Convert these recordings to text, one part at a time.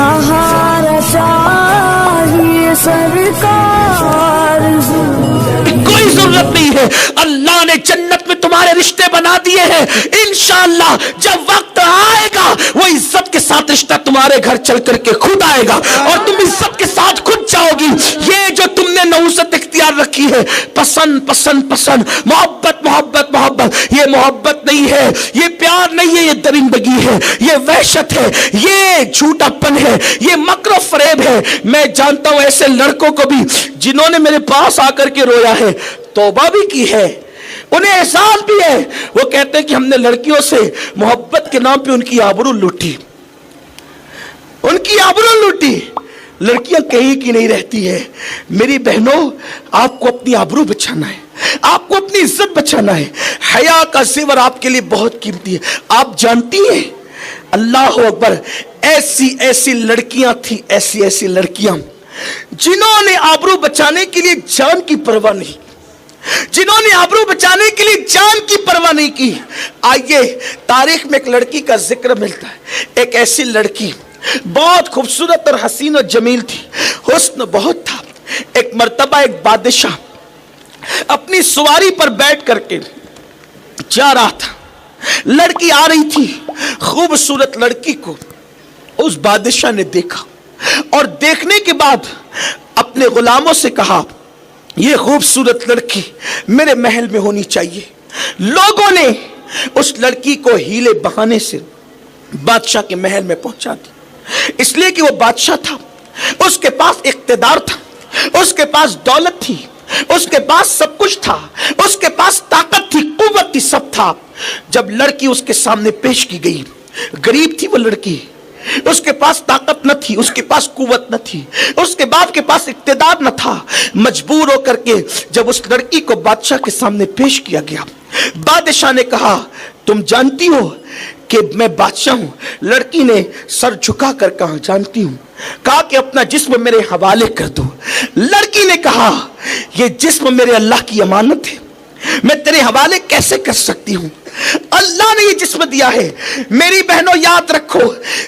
सहारा चाहिए सरकार, कोई जरूरत नहीं है। अल्लाह ने जन्नत में तुम्हारे रिश्ते बना दिए हैं। इंशाअल्लाह जब वक्त आएगा वो इज्जत के साथ रिश्ता तुम्हारे घर चल करके खुद आएगा और तुम इज्जत के साथ खुद जाओगी। ये जो तुमने नौसत इख्तियार रखी है, पसंद पसंद पसंद, मोहब्बत मोहब्बत मोहब्बत, ये मोहब्बत नहीं है, ये प्यार नहीं है, ये दरिंदगी है, ये वहशत है, ये झूठापन है, ये मक्र फरेब है। मैं जानता हूं ऐसे लड़कों को भी जिन्होंने मेरे पास आकर के रोया है, तौबा भी की है, उन्हें एहसास भी है। वो कहते हैं कि हमने लड़कियों से मोहब्बत के नाम पे उनकी आबरू लूटी, उनकी आबरू लूटी। लड़कियां कहीं की नहीं रहती है। मेरी बहनों, आपको अपनी आबरू बचाना है, आपको अपनी इज्जत बचाना है। हया का ज़ेवर आपके लिए बहुत कीमती है। आप जानती हैं, अल्लाह अकबर, ऐसी ऐसी लड़कियां थी, ऐसी ऐसी लड़कियां जिन्होंने आबरू बचाने के लिए जान की परवाह नहीं, जिन्होंने आबरू बचाने के लिए जान की परवाह नहीं की। आइए, तारीख में एक लड़की का जिक्र मिलता है। एक ऐसी लड़की बहुत खूबसूरत और हसीन और जमील थी, हुस्न बहुत था। एक मर्तबा एक बादशाह अपनी सवारी पर बैठ करके जा रहा था। लड़की आ रही थी। खूबसूरत लड़की को उस बादशाह ने देखा और देखने के बाद अपने गुलामों से कहा, ये खूबसूरत लड़की मेरे महल में होनी चाहिए। लोगों ने उस लड़की को हीले बहाने से बादशाह के महल में पहुंचा दी, इसलिए कि वो बादशाह था, उसके पास इख्तिदार था, उसके पास दौलत थी, उसके पास सब कुछ था, उसके पास ताकत थी, कुव्वत थी, सब था। जब लड़की उसके सामने पेश की गई, गरीब थी वो लड़की, उसके पास ताकत न थी, उसके पास कुव्वत न थी, उसके बाप के पास इख्तिदार न था। मजबूर होकर के जब उस लड़की को बादशाह के सामने पेश किया गया, बादशाह ने कहा, तुम जानती हो कि मैं बादशाह हूं? लड़की ने सर झुका कर कहा, जानती हूं। कहा कि अपना जिस्म मेरे हवाले कर दो। लड़की ने कहा, यह जिस्म मेरे अल्लाह की अमानत है, मैं तेरे हवाले कैसे कर सकती हूं? अल्लाह ने ये जिस्म दिया है। मेरी बहनों, याद रखो,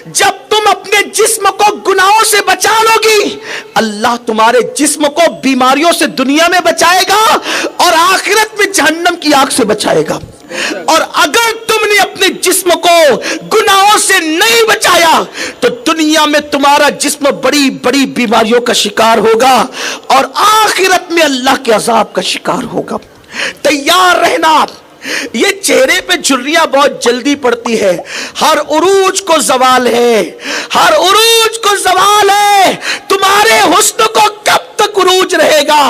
जब तुम अपने जिस्म को गुनाहों से बचा लोगी, अल्लाह तुम्हारे जिस्म को बीमारियों से दुनिया में बचाएगा और आखिरत में जहन्नम की आग से बचाएगा। और अगर तुमने अपने जिस्म को गुनाहों से नहीं बचाया तो दुनिया में तुम्हारा जिस्म बड़ी बड़ी बीमारियों का शिकार होगा और आखिरत में अल्लाह के अजाब का शिकार होगा। तैयार रहना। ये चेहरे पे झुर्रियां बहुत जल्दी पड़ती है। हर उरूज को जवाल है, हर उरूज को जवाल है। तुम्हारे हुस्न को कब तक उरूज रहेगा?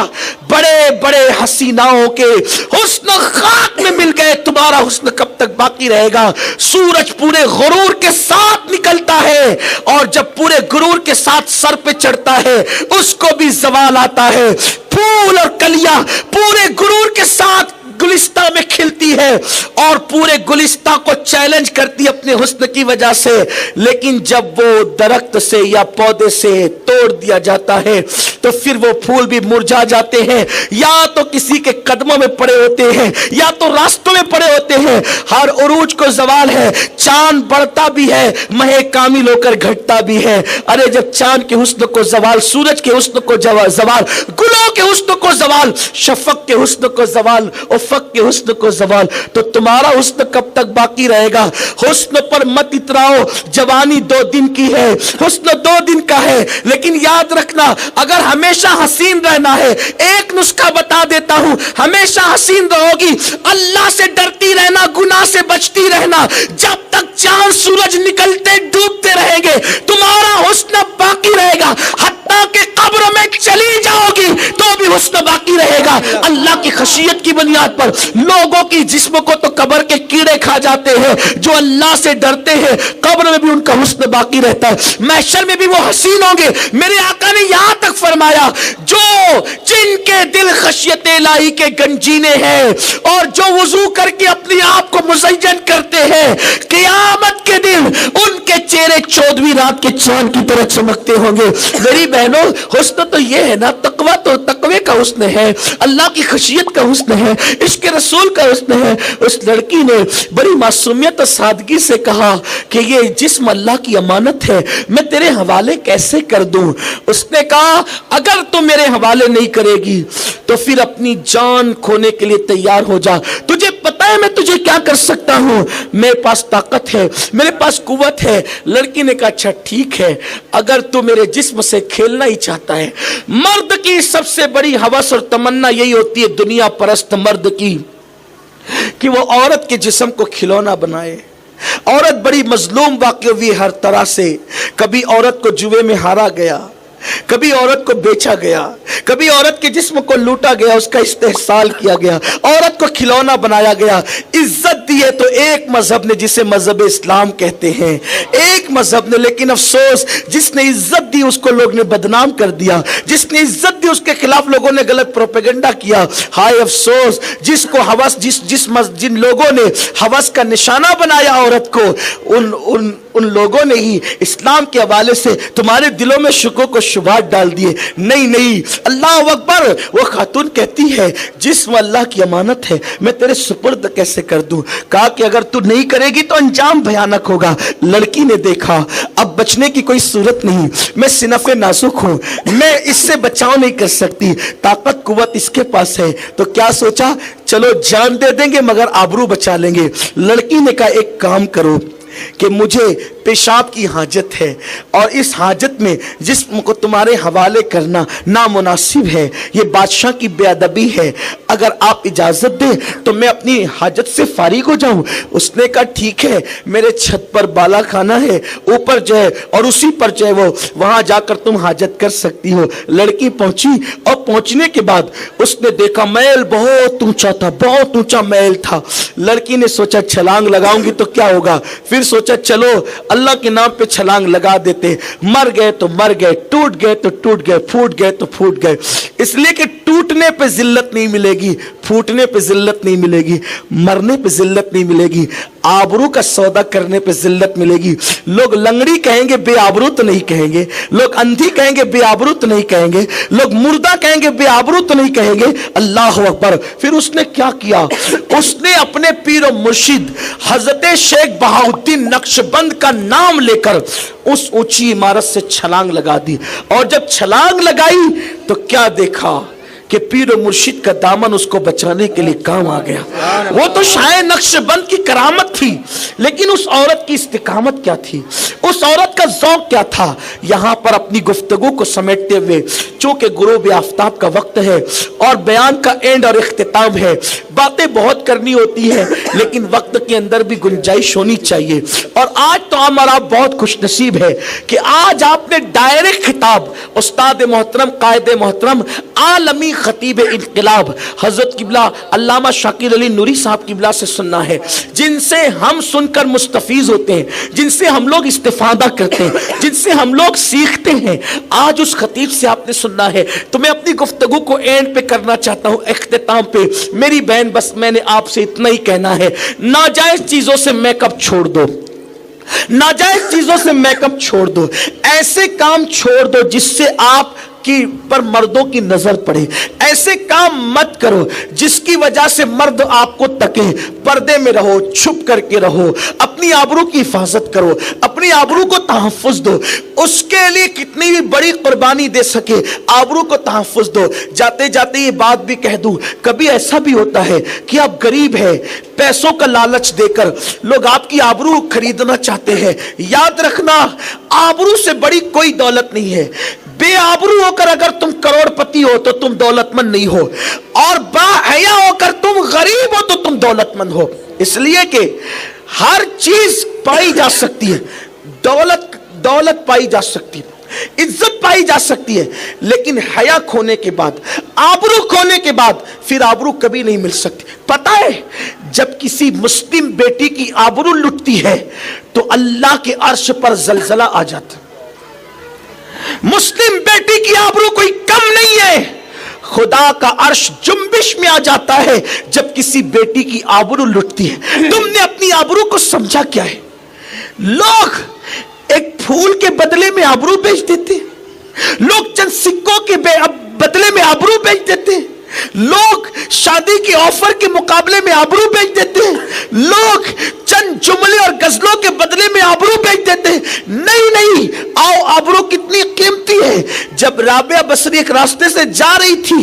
बड़े बड़े हसीनाओं के हुस्न खाक में मिल गए, तुम्हारा हुस्न कब तक बाकी रहेगा? सूरज पूरे गुरूर के साथ निकलता है और जब पूरे गुरूर के साथ सर पे चढ़ता है उसको भी जवाल आता है। फूल और कलियां पूरे गुरूर के साथ गुलिस्ता में खिलती है और पूरे गुलिस्ता को चैलेंज करती है अपने हुस्न की वजह से, लेकिन जब वो दरख्त से या पौधे से तोड़ दिया जाता है तो फिर वो फूल भी मुरझा जाते हैं, या तो किसी के कदमों में पड़े होते हैं या तो रास्तों में पड़े होते हैं। हर उरूज को जवाल है। चांद बढ़ता भी है, महे कामिल होकर घटता भी है। अरे जब चांद के हुस्न को जवाल, सूरज के हुस्न को जवाल, गुलों के हुस्न को जवाल, शफक के हुस्न को जवाल, उफक के हुस्न को जवाल, तो तुम्हारा हुस्न कब तक बाकी रहेगा? हुस्न पर मत इतराओ। जवानी 2 दिन की है, हुस्न 2 दिन का है, लेकिन याद रखना, अगर हमेशा हसीन रहना है, एक नुस्खा बता देता हूं, हमेशा हसीन रहोगी, अल्लाह से डरती रहना, गुनाह से बचती रहना। जब तक चांद सूरज निकलते डूबते रहेंगे तुम्हारा हुस्न बाकी रहेगा। हत्ता के कब्र में चली जाओगी तो भी हुस्न बाकी रहेगा। अल्लाह की खशियत की बुनियाद पर लोगों की जिस्म को तो कब्र के कीड़े खा जाते हैं, जो अल्लाह से डरते हैं कब्र में भी उनका हुस्न बाकी रहता है, महशर में भी वो हसीन होंगे। मेरे आका ने यहां तक फरमाया, जो जिनके दिल खशियत इलाही के गंजीने हैं और जो वुजू करके अपने आप को मुज़य्यन करते हैं, क़यामत के दिन उनके चेहरे 14वीं रात के चांद की तरह चमकते होंगे। मेरी बहनों, हुस्न तो ये है ना, तकवा तो तकवे का हुस्न है, अल्लाह की खशियत का हुस्न है, इश्क रसूल का हुस्न है। उस लड़की ने बड़ी मासूमियत और सादगी से कहा कि ये जिस्म अल्लाह की अमानत है, मैं तेरे हवाले कैसे कर दूं। उसने कहा अगर तू मेरे हवाले नहीं करेगी तो फिर अपनी जान खोने के लिए तैयार हो जा। तुझे पता है मैं तुझे क्या कर सकता हूं, मेरे पास ताकत है, मेरे पास कुव्वत है। लड़की ने कहा अच्छा ठीक है, अगर तू मेरे जिस्म से खेलना ही चाहता है। मर्द की सबसे बड़ी हवस और तमन्ना यही होती है, दुनिया परस्त मर्द की, कि वो औरत के जिस्म को खिलौना बनाए। औरत बड़ी मजलूम वाक़ई हुई हर तरह से। कभी औरत को जुए में हारा गया, कभी औरत को बेचा गया, कभी औरत के जिस्म को लूटा गया, उसका इस्तेहसाल किया गया, औरत को खिलौना बनाया गया। इज्जत दी है तो एक मजहब ने, जिसे मजहब इस्लाम कहते हैं, एक मजहब ने, लेकिन अफसोस जिसने इज्जत दी उसको लोग ने बदनाम कर दिया, जिसने इज्जत दी उसके खिलाफ लोगों ने गलत प्रोपेगेंडा किया। हाय अफसोस जिसको हवस जिन लोगों ने हवस का निशाना बनाया औरत को, उन लोगों ने ही इस्लाम के हवाले से तुम्हारे दिलों में शुकों को शुबहात डाल दिए। नहीं, अल्लाह अकबर। वो खातून कहती है जिस्म अल्लाह की अमानत है, मैं तेरे सुपुर्द कैसे कर दूं। कहा कि अगर तू नहीं करेगी तो अंजाम भयानक होगा। लड़की ने देखा अब बचने की कोई सूरत नहीं, मैं सिनफे नाजुक हूं, मैं इससे बचाव नहीं कर सकती, ताकत कुव्वत इसके पास है। तो क्या सोचा, चलो जान दे देंगे मगर आबरू बचा लेंगे। लड़की ने कहा एक काम करो कि मुझे पेशाब की हाजत है और इस हाजत में जिस्म को तुम्हारे हवाले करना नामुनासिब है, ये बादशाह की बेअदबी है। अगर आप इजाजत दें तो मैं अपनी हाजत से फारिग हो जाऊं। उसने कहा ठीक है, मेरे छत पर बाला खाना है, ऊपर जो है और उसी पर जो है वो वहां जाकर तुम हाजत कर सकती हो। लड़की पहुंची और पहुंचने के बाद उसने देखा महल बहुत ऊंचा था, बहुत ऊंचा महल था। लड़की ने सोचा छलांग लगाऊंगी तो क्या होगा, फिर सोचा चलो अल्लाह के नाम पे छलांग लगा देते। मर गए तो मर गए, टूट गए तो टूट गए, फूट गए तो फूट गए। इसलिए कि टूटने पे जिल्लत नहीं मिलेगी, फूटने पे जिल्लत नहीं मिलेगी, मरने पे जिल्लत नहीं मिलेगी, आबरू का सौदा करने पे जिल्लत मिलेगी। लोग लंगड़ी कहेंगे बेआबरू तो नहीं कहेंगे, लोग अंधी कहेंगे बेआबरू तो नहीं कहेंगे, लोग मुर्दा कहेंगे बेआबरू तो नहीं कहेंगे। अल्लाह अकबर। फिर उसने क्या किया, उसने अपने पीर और मुर्शिद हजरत शेख बहाउद्दीन नक्शबंद का नाम लेकर उस ऊंची इमारत से छलांग लगा दी। और जब छलांग लगाई तो क्या देखा कि पीर और मुर्शिद का दामन उसको बचाने के लिए काम आ गया। वो तो शायद नक्शबंद की करामत थी, लेकिन उस औरत की इस्तिकामत क्या थी, उस औरत का ज़ौक़ क्या था। यहां पर अपनी गुफ्तगू को समेटते हुए, चूंकि गुरूब आफ्ताब का वक्त है और बयान का एंड और इख्तिताम है, बातें बहुत करनी होती है लेकिन वक्त के अंदर भी गुंजाइश होनी चाहिए। और आज तो हमारा बहुत खुशनसीब है कि आज आपने डायरेक्ट खिताब उस्ताद मोहतरम कायदे मोहतरम आलमी खतीब इनकलाब हजरत किबला अल्लामा शाकिर अली नूरी साहब किबला से सुनना है, जिनसे हम सुनकर मुस्तफीज होते हैं, जिनसे हम लोग इस्तिफादा करते हैं, जिनसे हम लोग सीखते हैं। आज उस खतीब से आपने सुनना है। तो मैं अपनी गुफ्तगू को एंड पे करना चाहता हूं, इख्तिताम पे। मेरी बहन बस मैंने आपसे इतना ही कहना है, नाजायज चीजों से मेकअप छोड़ दो, नाजायज चीजों से मेकअप छोड़ दो, ऐसे काम छोड़ दो जिससे आप की पर मर्दों की नजर पड़े। ऐसे काम मत करो जिसकी वजह से मर्द आपको तके। पर्दे में रहो, छुप करके रहो, अपनी आबरू की हिफाजत करो, अपनी आबरू को तहफ्फुज दो। उसके लिए कितनी भी बड़ी कुर्बानी दे सके, आबरू को तहफ्फुज दो। जाते जाते ये बात भी कह दूं, कभी ऐसा भी होता है कि आप गरीब है, पैसों का लालच देकर लोग आपकी आबरू खरीदना चाहते हैं। याद रखना, आबरू से बड़ी कोई दौलत नहीं है। बेआबरू होकर अगर तुम करोड़पति हो तो तुम दौलतमंद नहीं हो, और बाहया होकर तुम गरीब हो तो तुम दौलतमंद हो। इसलिए कि हर चीज पाई जा सकती है, दौलत पाई जा सकती है, इज्जत पाई जा सकती है, लेकिन हया खोने के बाद, आबरू खोने के बाद फिर आबरू कभी नहीं मिल सकती। पता है, जब किसी मुस्लिम बेटी की आबरू लुटती है तो अल्लाह के अर्श पर जलजला आ जाता। मुस्लिम बेटी की आबरू कोई कम नहीं है, खुदा का अर्श जुम्बिश में आ जाता है जब किसी बेटी की आबरू लुटती है। तुमने अपनी आबरू को समझा क्या है? लोग एक फूल के बदले में आबरू बेच देते, लोग चंद सिक्कों के बदले में आबरू बेच देते, लोग शादी के ऑफर के मुकाबले में आबरू बेच देते हैं, लोग चंद जुमले और गजलों के बदले में आबरू बेच देते हैं। नहीं नहीं, आओ, आबरू कितनी कीमती है। जब राबिया बसरी एक रास्ते से जा रही थी,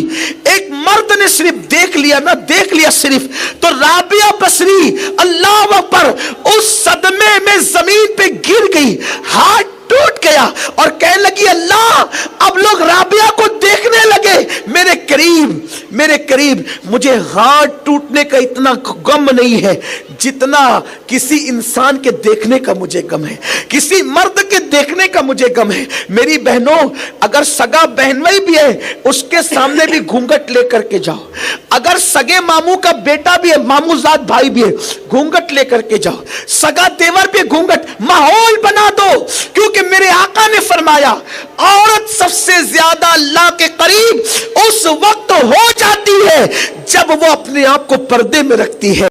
एक मर्द ने सिर्फ देख लिया ना, देख लिया सिर्फ, तो राबिया बसरी अल्लाह अकबर उस सदमे में जमीन पे गिर गई, हाथ टूट गया और कहने लगी, अल्लाह, अब लोग राबिया को देखने लगे। मेरे करीब मुझे हाथ टूटने का इतना गम नहीं है जितना किसी इंसान के देखने का मुझे गम है, किसी मर्द के देखने का मुझे गम है। मेरी बहनों, अगर सगा बहनोई भी है, उसके सामने भी घूंघट लेकर के जाओ। अगर सगे मामू का बेटा भी है, मामूजाद भाई भी है, घूंघट लेकर के जाओ। सगा देवर भी घूंघट, माहौल बना दो, क्योंकि मेरे आका ने फरमाया, औरत सबसे ज्यादा अल्लाह के करीब उस वक्त हो जाती है जब वो अपने आप को पर्दे में रखती है।